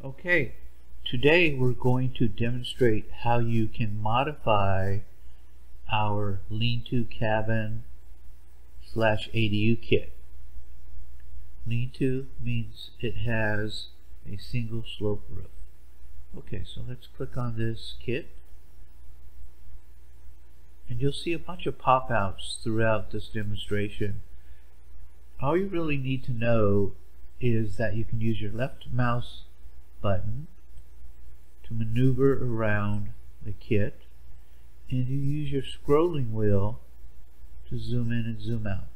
Okay, today we're going to demonstrate how you can modify our lean-to cabin / ADU kit. Lean-to means it has a single slope roof. Okay, so let's click on this kit and you'll see a bunch of pop-outs throughout this demonstration. All you really need to know is that you can use your left mouse button to maneuver around the kit, and you use your scrolling wheel to zoom in and zoom out.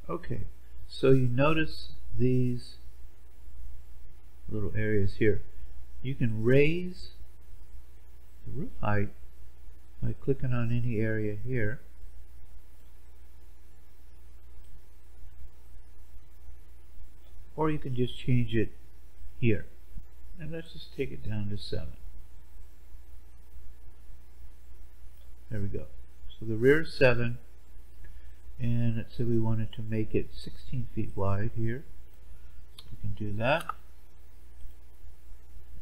Okay, so you notice these little areas here. You can raise the roof height by clicking on any area here. Or you can just change it here. And let's just take it down to 7. There we go. So the rear is 7, and let's say we wanted to make it 16 feet wide here. We can do that,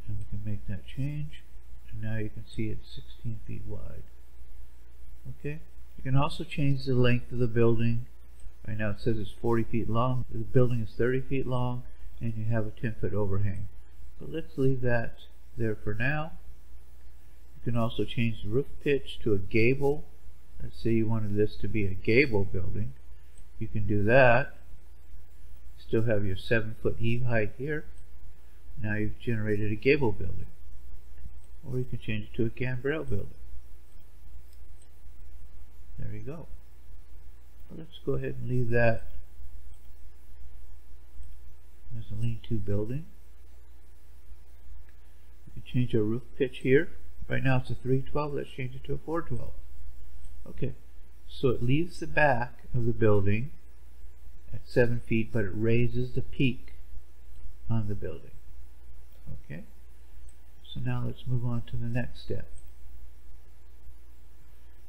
and we can make that change, and now you can see it's 16 feet wide. Okay. You can also change the length of the building. Right now it says it's 40 feet long. The building is 30 feet long, and you have a 10-foot overhang. But let's leave that there for now. You can also change the roof pitch to a gable. Let's say you wanted this to be a gable building. You can do that. Still have your 7-foot eave height here. Now you've generated a gable building. Or you can change it to a gambrel building. There you go. Let's go ahead and leave that as a lean-to building. We can change our roof pitch here. Right now it's a 312. Let's change it to a 412. Okay, so it leaves the back of the building at 7 feet, but it raises the peak on the building. Okay, so now let's move on to the next step.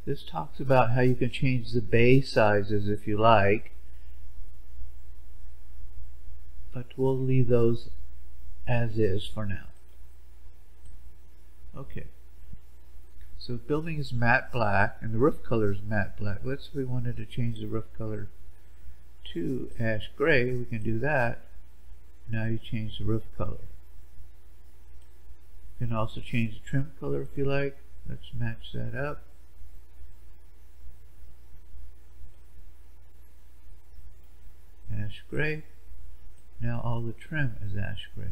This talks about how you can change the bay sizes if you like, but we'll leave those as is for now. Okay, so the building is matte black and the roof color is matte black. Let's say we wanted to change the roof color to ash gray. We can do that. Now you change the roof color. You can also change the trim color if you like. Let's match that up. Ash gray. Now all the trim is ash gray.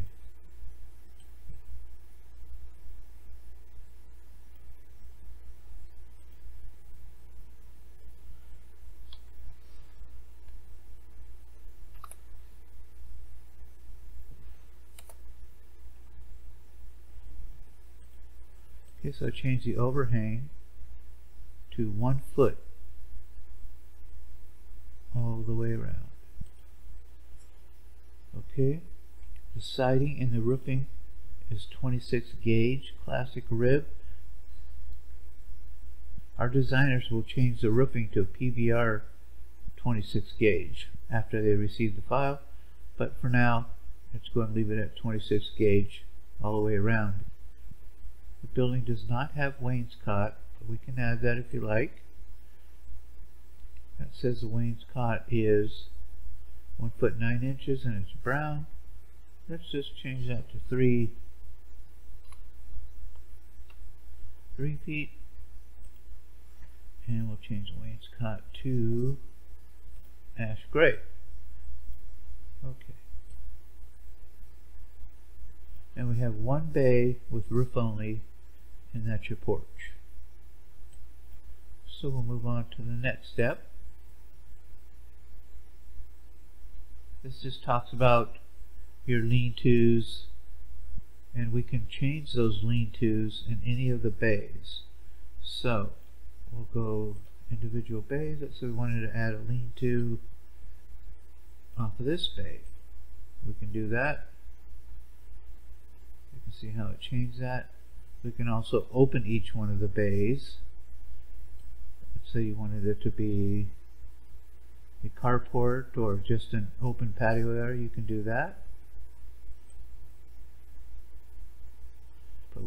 Okay, so I changed the overhang to 1 foot all the way around. Okay, the siding in the roofing is 26 gauge classic rib. Our designers will change the roofing to PBR 26 gauge after they receive the file, but for now let's go and leave it at 26 gauge all the way around. The building does not have wainscot, but we can add that if you like. That says the wainscot is 1 foot 9 inches and it's brown. Let's just change that to 3 feet, and we'll change the wainscot to ash gray. Okay, and we have 1 bay with roof only, and that's your porch. So we'll move on to the next step. This just talks about your lean-tos, and we can change those lean-tos in any of the bays. So we'll go individual bays. Let's say we wanted to add a lean-to off of this bay. We can do that. You can see how it changed that. We can also open each one of the bays. Let's say you wanted it to be a carport or just an open patio area, you can do that.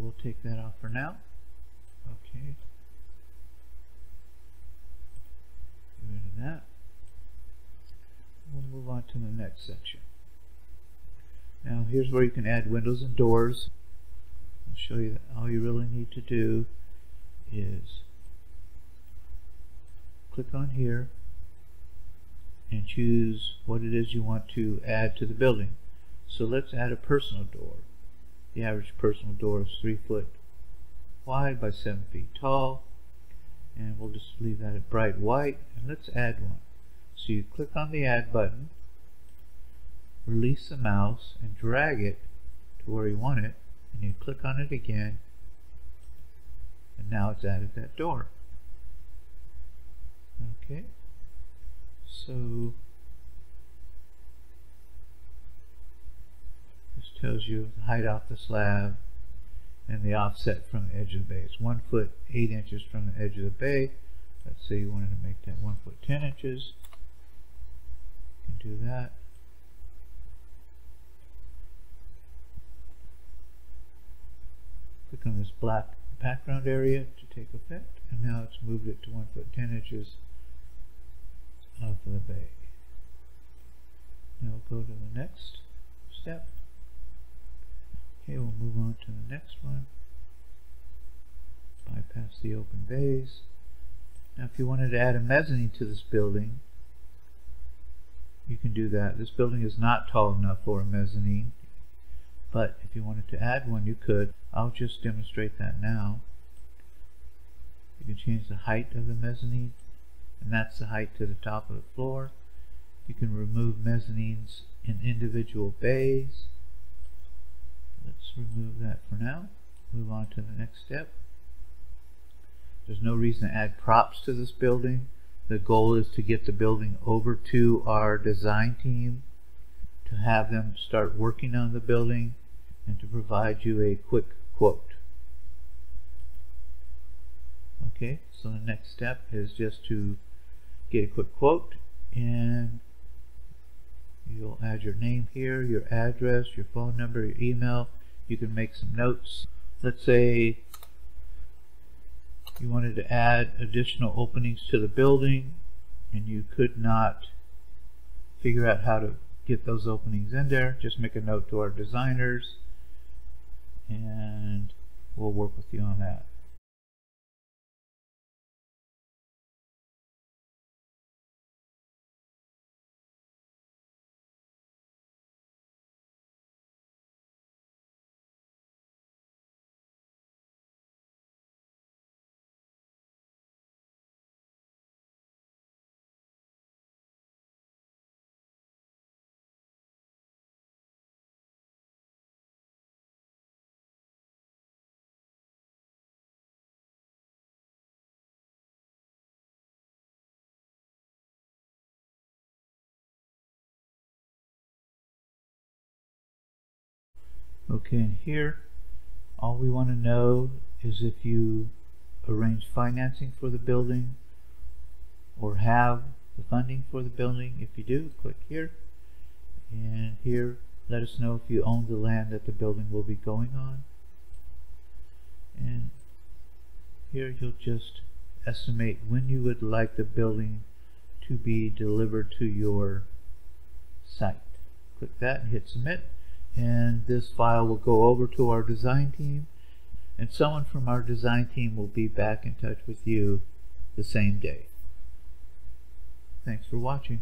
we'll take that off for now. Okay. Get rid of that. We'll move on to the next section. Now here's where you can add windows and doors. I'll show you that all you really need to do is click on here and choose what it is you want to add to the building. So let's add a personal door. The average personal door is 3 foot wide by 7 feet tall, and we'll just leave that at bright white, and let's add one. So you click on the add button, release the mouse and drag it to where you want it, and you click on it again, and now it's added that door. Okay, so this tells you the height off the slab and the offset from the edge of the bay. It's 1 foot 8 inches from the edge of the bay. Let's say you wanted to make that 1 foot 10 inches. You can do that. Click on this black background area to take effect, and now it's moved it to 1 foot 10 inches off of the bay. Now we'll go to the next step. Okay, we'll move on to the next one. Bypass the open bays. Now if you wanted to add a mezzanine to this building, you can do that. This building is not tall enough for a mezzanine, but if you wanted to add one, you could. I'll just demonstrate that now. You can change the height of the mezzanine, and that's the height to the top of the floor. You can remove mezzanines in individual bays. Let's remove that for now. Move on to the next step. There's no reason to add props to this building. The goal is to get the building over to our design team, to have them start working on the building, and to provide you a quick quote. Okay, so the next step is just to get a quick quote, and you'll add your name here, your address, your phone number, your email. You can make some notes. Let's say you wanted to add additional openings to the building and you could not figure out how to get those openings in there. Just make a note to our designers and we'll work with you on that. Okay, and here all we want to know is if you arrange financing for the building or have the funding for the building. If you do, click here, and here let us know if you own the land that the building will be going on, and here you'll just estimate when you would like the building to be delivered to your site. Click that and hit submit, and this file will go over to our design team, and someone from our design team will be back in touch with you the same day. Thanks for watching.